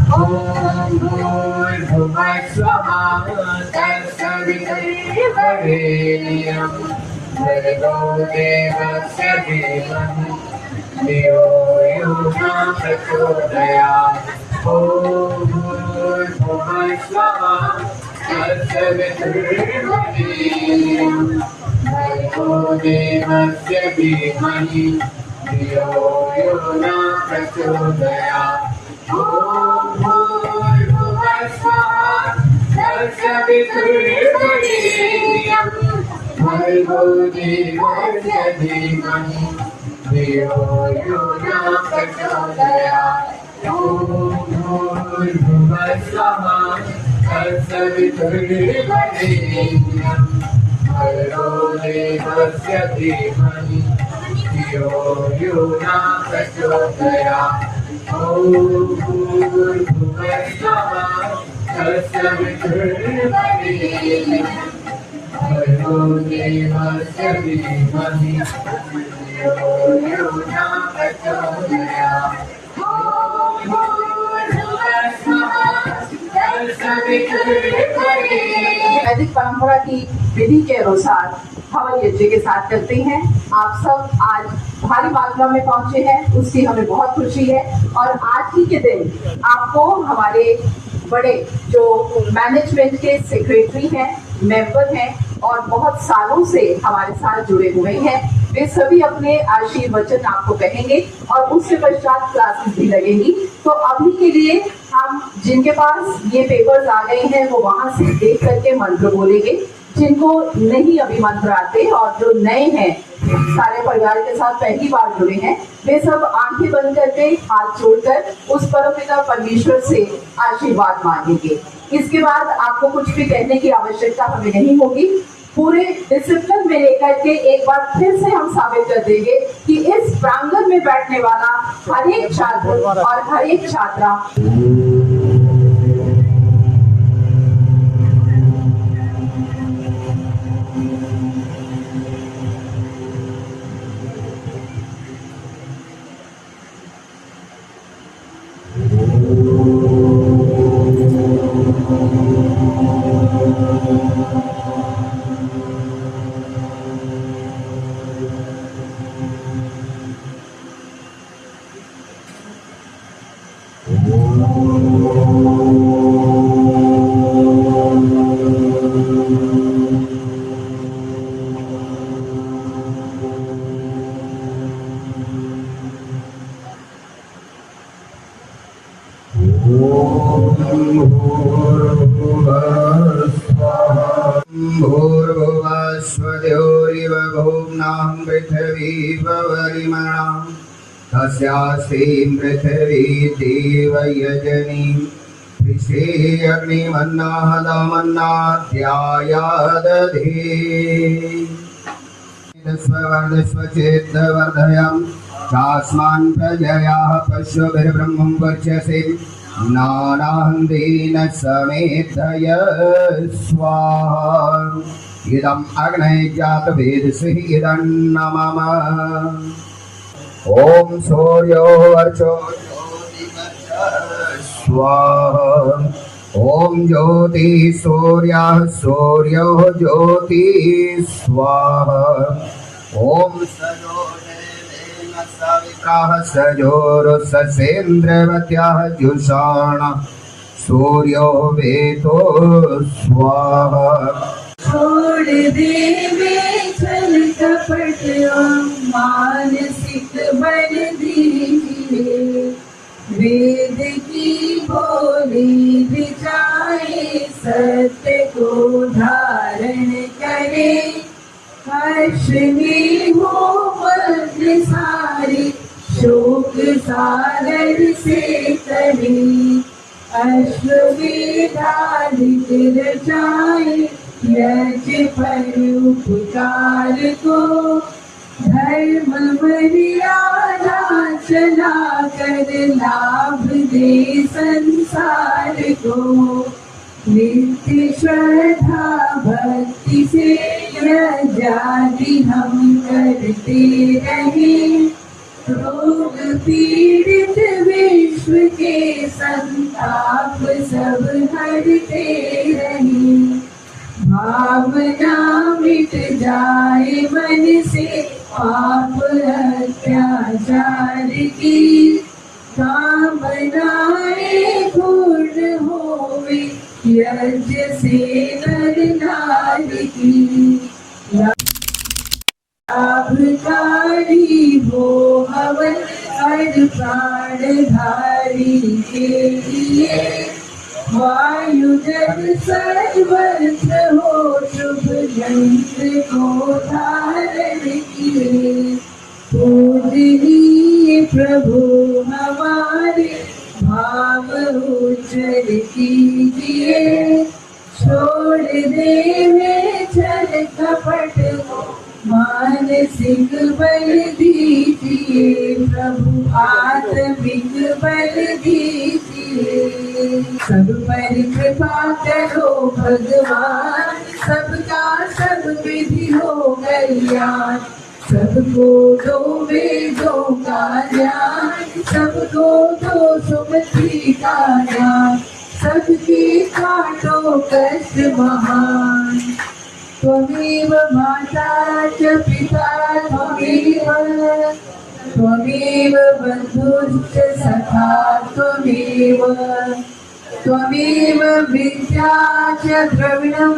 ॐ भूर्भुवः स्वः तत्सवितुर्वरेण्यं भर्गो देवस्य धीमहि धियो यो न प्रचोदयात्। ॐ भूर्भुवः स्वः तत्सवितुर्वरेण्यं भर्गो देवस्य धीमहि धियो यो न प्रचोदयात्। ॐ भूर्भुवः स्वः तत्सवितुर्वरेण्यं भर्गो देवस्य धीमहि धियो यो न प्रचोदयात्। ॐ भूर्भुवः स्वः तत्सवितुर्वरेण्यं भर्गो देवस्य धीमहि धियो यो न प्रचोदयात्। ॐ भूर्भुवः स्वः तत्सवितुर्वरेण्यं भर्गो देवस्य धीमहि धियो यो न प्रचोदयात्। ॐ भूर्भुवः स्वः तत्सवितुर्वरेण्यं। वैदिक परंपरा की विधि के अनुसार हवन यज्ञ के साथ करते हैं। आप सब आज भारी मात्रा में पहुंचे हैं, उसकी हमें बहुत खुशी है। और आज ही के दिन आपको हमारे बड़े जो मैनेजमेंट के सेक्रेटरी हैं, मेंबर हैं और बहुत सालों से हमारे साथ जुड़े हुए हैं, वे सभी अपने आशीर्वचन आपको कहेंगे और उसके पश्चात क्लासेस भी लगेंगी। तो अभी के लिए हम जिनके पास ये पेपर्स आ गए हैं वो वहां से देख करके मंत्र बोलेंगे। जिनको नहीं अभी मंत्र आते और जो नए हैं, सारे परिवार के साथ पहली बार जुड़े हैं, वे सब आंखें बंद करके हाथ जोड़कर उस परमपिता परमेश्वर से आशीर्वाद मांगेंगे। इसके बाद आपको कुछ भी कहने की आवश्यकता हमें नहीं होगी। पूरे डिसिप्लिन में लेकर के एक बार फिर से हम साबित कर देंगे कि इस प्रांगण में बैठने वाला हर एक छात्र और हर एक छात्रा भूर्भुवस्वद्योरिव भुम्नां पृथिवी वरिमणां तस्यास्तीं पृथिवी देव यजनीं पृष्ठे अग्निमन्नाहदमन्नाद्यायादधे स्ववर्धस्वचेद्वर्धयं चास्मान् प्रजयाः पशुभिर्ब्रह्मं वर्चसे नानान्देन समेधय स्वाहा इदम् अग्नये जातवेदसे इदं नमः। ॐ सूर्यो वर्चो स्वाहा ॐ ज्योति सूर्यः सूर्यो ज्योति स्वाहा ॐ सविताः सजोरुससेन्द्रवत्याः जुषाण सूर्यो वेतो स्वाहा। छोड़ दे छल कपट मानसिक बल दीजिए, वेद की बोली बिचाए सत्य को धारण करे, हर्ष में हो पद्म सारे शोक सागर से तरे, अश्वमेधाधिक रचाए यज पर उपकार को, धर्म मर्यादा चला कर लाभ दे संसार को, नित्य श्रद्धा भक्ति से यज्ञादि हम करते रहे, रोग पीड़ित विश्व के संताप सब हरते रहे। भावना मिट जाए मन से पाप अत्याचार की, कामनाएं पूर्ण होवे यज्ञ से नर नारी की। लाभकारी हो हवन हर प्राणधारी के लिए, वायु जल सर्वत्र हो शुभ यंत्र को धारण किए। पूजनीय प्रभु हमारे भाव उज्जवल कीजिए, छोड़ देवे छल कपट को मानसिक बल दीजिए। प्रभु आत्मिक बल दीजिए। सब पर कृपा करो भगवान, सबका सब विधि हो कल्याण। सबको दो वेदों का ज्ञान, सबको दो सुमति का ज्ञान, सबकी काटो कष्ट महान। त्वमेव माता च पिता त्वमेव बन्धुश्च सखा त्वमेव विद्या च द्रविणं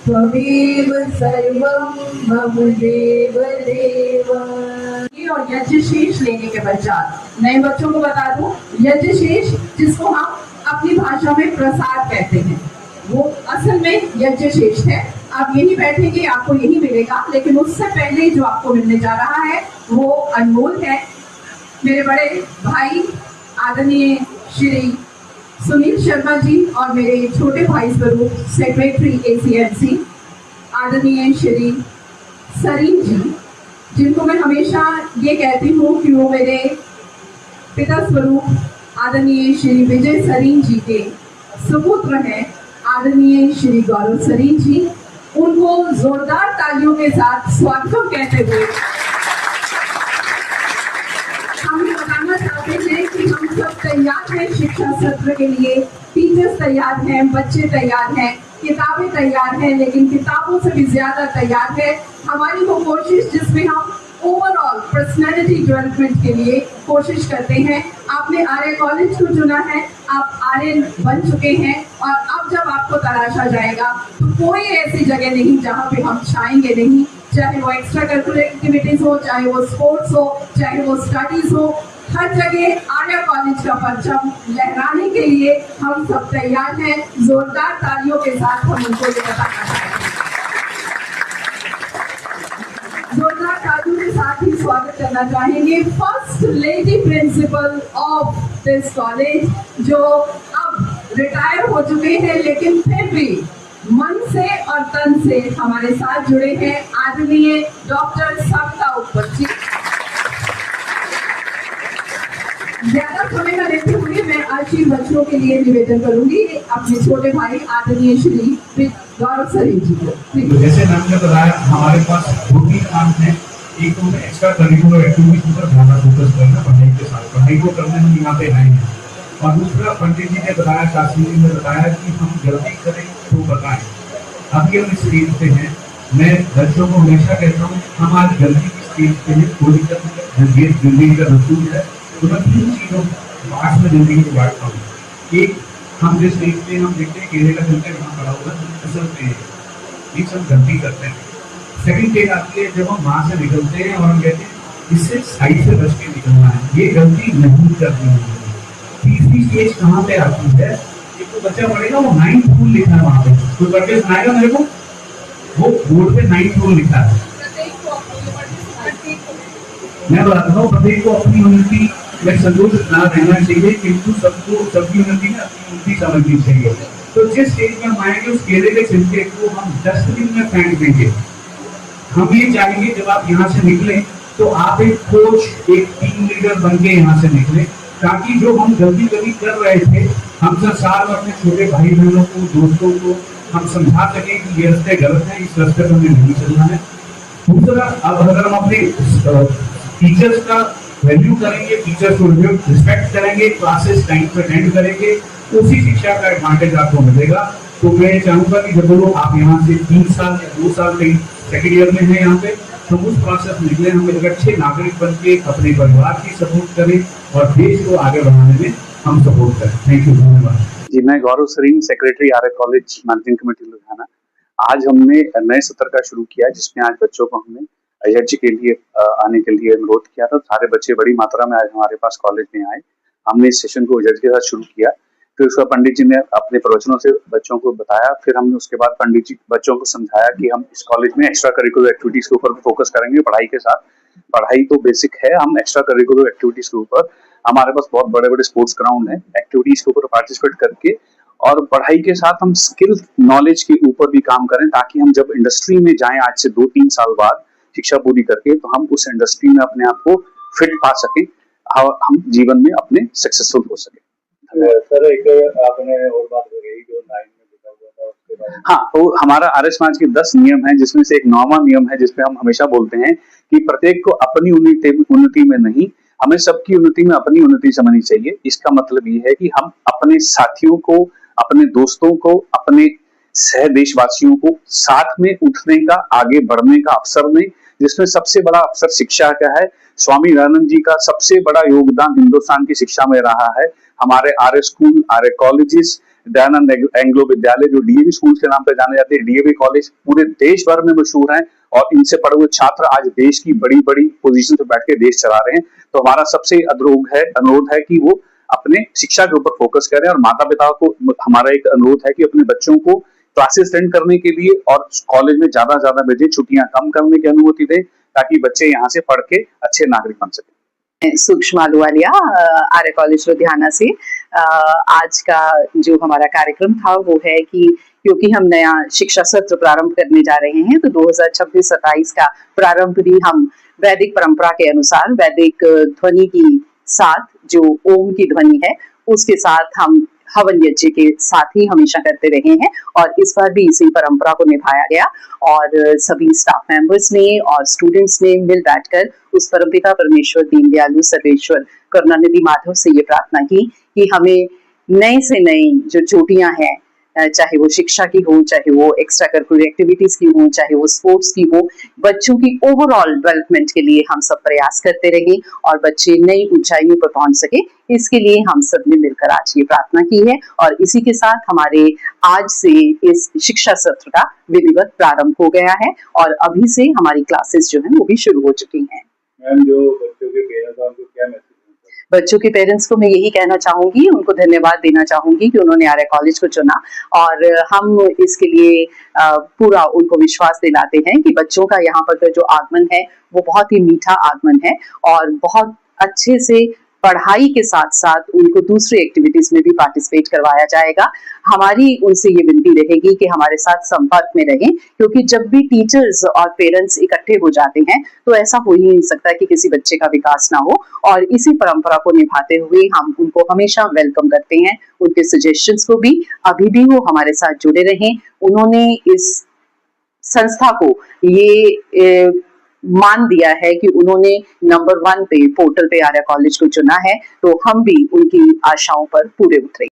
त्वमेव सर्वं मम देव देव। और यज्ञशीष लेने के पश्चात नए बच्चों को बता दूं, यज्ञशीष जिसको हम अपनी भाषा में प्रसाद कहते हैं, वो असल में यज्ञशीष है। आप यही बैठेंगे, आपको यही मिलेगा, लेकिन उससे पहले जो आपको मिलने जा रहा है वो अनमोल है। मेरे बड़े भाई आदरणीय श्री सुनील शर्मा जी और मेरे छोटे भाई स्वरूप सेक्रेटरी ACMC आदरणीय श्री सरीन जी, जिनको मैं हमेशा ये कहती हूँ कि वो मेरे पिता स्वरूप आदरणीय श्री विजय सरीन जी के सुपुत्र हैं, आदरणीय श्री गौरव सरीन जी। उनको जोरदार तालियों के साथ स्वागत कहते हुए हम ये बताना चाहते हैं कि हम सब तैयार हैं शिक्षा सत्र के लिए। टीचर्स तैयार हैं, बच्चे तैयार हैं, किताबें तैयार हैं, लेकिन किताबों से भी ज्यादा तैयार है हमारी वो कोशिश जिसमें हम ओवरऑल पर्सनैलिटी डेवलपमेंट के लिए कोशिश करते हैं। आपने आर्य कॉलेज को चुना है, आप आर्य बन चुके हैं, और अब जब आपको तलाशा जाएगा तो कोई ऐसी जगह नहीं जहाँ पे हम छाएंगे नहीं, चाहे वो एक्स्ट्रा करिकुलर एक्टिविटीज हो, चाहे वो स्पोर्ट्स हो, चाहे वो स्टडीज हो, हर जगह आर्य कॉलेज का परचम लहराने के लिए हम सब तैयार हैं। जोरदार तालियों के साथ हम उनको ये बताना चाहेंगे। जोरदार तालियों के साथ ही स्वागत करना चाहेंगे first lady principle of this college, जो अब रिटायर हो चुके हैं लेकिन फिर भी मन से और तन से हमारे साथ जुड़े हैं, आदरणीय डॉक्टर सविता उत्पल जी। ज्यादा समय न लेते हुए मैं आशीष बच्चों के लिए निवेदन करूंगी अपने छोटे भाई आदरणीय श्री गौरव सरीन जी को। तो जैसे मैम ने बताया, हमारे पास 2-3 काम है। एक तो एक्स्ट्रा करिकुलर एक्टिविटीज पर ज्यादा फोकस करना, पढ़ाई के साथ पढ़ाई को करने में यहाँ पे आए हैं। और दूसरा पंडित जी ने बताया, शास्त्री जी ने बताया कि हम जल्दी करें तो बताएं। अभी हम इस स्टेज पे हैं, मैं बच्चों को हमेशा कहता हूँ हम आज जल्दी की स्टेज पे हैं, थोड़ी जिंदगी का रसूल है। तो मैं 3 चीजों बात में जिंदगी को बांटता हूँ। एक, हम जिस स्टेज पे हम देखते हैं केले का चलते वहाँ खड़ा होगा, असल पे एक सब गलती करते हैं। सेकंड स्टेज आती है जब हम वहाँ से निकलते हैं और हम कहते हैं इससे साइड से बच के निकलना है, ये गलती नहीं करनी है। तीसरी स्टेज कहाँ पे आती है, एक तो बच्चा पढ़ेगा वो 9th रूल लिखा है वहाँ पे, कोई पढ़ के सुनाएगा मेरे को, वो बोर्ड पे 9th रूल लिखा है। मैं बताता हूँ, प्रत्येक को अपनी उन्नति में संतोष ना रहना चाहिए, किंतु सबको सबकी उन्नति में अपनी उन्नति समझनी चाहिए। तो जिस स्टेज पर हम आएंगे उस केले के छिलके को हम डस्टबिन में फेंक देंगे। हम ये चाहेंगे जब आप यहाँ से निकले तो आप एक कोच, एक टीम लीडर बन के यहाँ से निकले, ताकि जो हम गलती कभी कर रहे थे हम संसार में अपने छोटे भाई बहनों को, दोस्तों को हम समझा सके कि ये रास्ते गलत है, इस रास्ते पर हमें नहीं चलना है। दूसरा, अब अगर हम अपने टीचर्स का वैल्यू करेंगे, टीचर्स को रिस्पेक्ट करेंगे, क्लासेस टाइम पे अटेंड करेंगे, उसी शिक्षा का एडवांटेज आपको मिलेगा। तो मैं चाहूंगा कि जब लोग आप यहाँ से 3 साल या 2 साल कहीं सेकेंड ईयर में हैं यहाँ पे, तो उस प्रोसेस में निकले, हम एक अच्छे नागरिक बन के अपने परिवार की सपोर्ट करें और देश को आगे बढ़ाने में हम सपोर्ट करें। थैंक यू, धन्यवाद जी। मैं गौरव सरीन, सेक्रेटरी आर्य कॉलेज मैनेजिंग कमेटी लुधियाना। आज हमने नए सत्र का शुरू किया, जिसमें आज बच्चों को हमने IHG के लिए आने के लिए अनुरोध किया था। सारे बच्चे बड़ी मात्रा में आज हमारे पास कॉलेज में आए। हमने इस सेशन को IHG के साथ शुरू किया, फिर उसका पंडित जी ने अपने प्रवचनों से बच्चों को बताया, फिर हमने उसके बाद पंडित जी बच्चों को समझाया कि हम इस कॉलेज में एक्स्ट्रा करिकुलर एक्टिविटीज के ऊपर भी फोकस करेंगे। पढ़ाई के साथ, पढ़ाई तो बेसिक है, हम एक्स्ट्रा करिकुलर एक्टिविटीज के ऊपर, हमारे पास बहुत बड़े बड़े स्पोर्ट्स ग्राउंड है, एक्टिविटीज के ऊपर पार्टिसिपेट करके और पढ़ाई के साथ हम स्किल नॉलेज के ऊपर भी काम करें, ताकि हम जब इंडस्ट्री में जाएं आज से 2-3 साल बाद शिक्षा पूरी करके, तो हम उस इंडस्ट्री में अपने आप को फिट पा सकें, हम जीवन में अपने सक्सेसफुल हो सके। सर, एक आपने और बात कही जो 9 में लिखा हुआ था उसके बारे में। हाँ, तो हमारा आर्य समाज के 10 नियम हैं, जिसमें से एक 9वां नियम है, जिसपे हम हमेशा बोलते हैं कि प्रत्येक को अपनी उन्नति में नहीं, हमें सबकी उन्नति में अपनी उन्नति समझनी चाहिए। इसका मतलब ये है कि हम अपने साथियों को, अपने दोस्तों को, अपने सह देशवासियों को साथ में उठने का, आगे बढ़ने का अवसर दें, जिसमें सबसे बड़ा अवसर शिक्षा का है। स्वामी दयानंद जी का सबसे बड़ा योगदान हिंदुस्तान की शिक्षा में रहा है। हमारे आर्य स्कूल, आर्य कॉलेजेस, दयानंद एंग्लो विद्यालय जो DAV स्कूल के नाम पे जाने जाते हैं, DAV कॉलेज पूरे देश भर में मशहूर हैं और इनसे पढ़े हुए छात्र आज देश की बड़ी बड़ी पोजीशन पे बैठ के देश चला रहे हैं। तो हमारा सबसे अनुरोध है कि वो अपने शिक्षा के ऊपर फोकस करें, और माता पिता को हमारा एक अनुरोध है कि अपने बच्चों को क्लासेस अटेंड करने के लिए और कॉलेज में ज्यादा भेजें, छुट्टियां कम करने की अनुमति दें, ताकि बच्चे यहाँ से पढ़ के अच्छे नागरिक बन सके। सूक्ष्म आलूवालिया, आर्य कॉलेज लुधियाना से। आज का जो हमारा कार्यक्रम था वो है कि क्योंकि हम नया शिक्षा सत्र प्रारंभ करने जा रहे हैं, तो 2026-27 का प्रारंभ भी हम वैदिक परंपरा के अनुसार वैदिक ध्वनि की साथ, जो ओम की ध्वनि है उसके साथ हम हवन यज्ञ के साथ ही हमेशा करते रहे हैं, और इस बार भी इसी परंपरा को निभाया गया। और सभी स्टाफ मेंबर्स ने और स्टूडेंट्स ने मिल बैठकर उस परमपिता परमेश्वर दीनदयालु सर्वेश्वर करुणानिधि माधव से ये प्रार्थना की कि हमें नए से नई जो चोटियां हैं, चाहे वो शिक्षा की हो, चाहे वो एक्स्ट्रा करिकुलर एक्टिविटीज की हो, चाहे वो स्पोर्ट्स की हो, बच्चों की ओवरऑल डेवलपमेंट के लिए हम सब प्रयास करते रहें और बच्चे नई ऊंचाइयों पर पहुंच सके। इसके लिए हम सब ने मिलकर आज ये प्रार्थना की है, और इसी के साथ हमारे आज से इस शिक्षा सत्र का विधिवत प्रारंभ हो गया है, और अभी से हमारी क्लासेस जो है वो भी शुरू हो चुकी हैं। मैम, जो बच्चों के पेरेंट्स हैं उनको क्या मैसेज? बच्चों के पेरेंट्स को मैं यही कहना चाहूंगी, उनको धन्यवाद देना चाहूंगी कि उन्होंने आर्य कॉलेज को चुना, और हम इसके लिए पूरा उनको विश्वास दिलाते हैं कि बच्चों का यहाँ पर जो आगमन है वो बहुत ही मीठा आगमन है, और बहुत अच्छे से पढ़ाई के साथ साथ उनको दूसरी एक्टिविटीज में भी पार्टिसिपेट करवाया जाएगा। हमारी उनसे ये विनती रहेगी कि हमारे साथ संपर्क में रहें, क्योंकि जब भी टीचर्स और पेरेंट्स इकट्ठे हो जाते हैं तो ऐसा हो ही नहीं सकता कि किसी बच्चे का विकास ना हो, और इसी परंपरा को निभाते हुए हम उनको हमेशा वेलकम करते हैं। उनके सजेशंस को भी अभी भी वो हमारे साथ जुड़े रहें। उन्होंने इस संस्था को ये मान दिया है कि उन्होंने नंबर 1 पे पोर्टल पे आर्य कॉलेज को चुना है, तो हम भी उनकी आशाओं पर पूरे उतरे।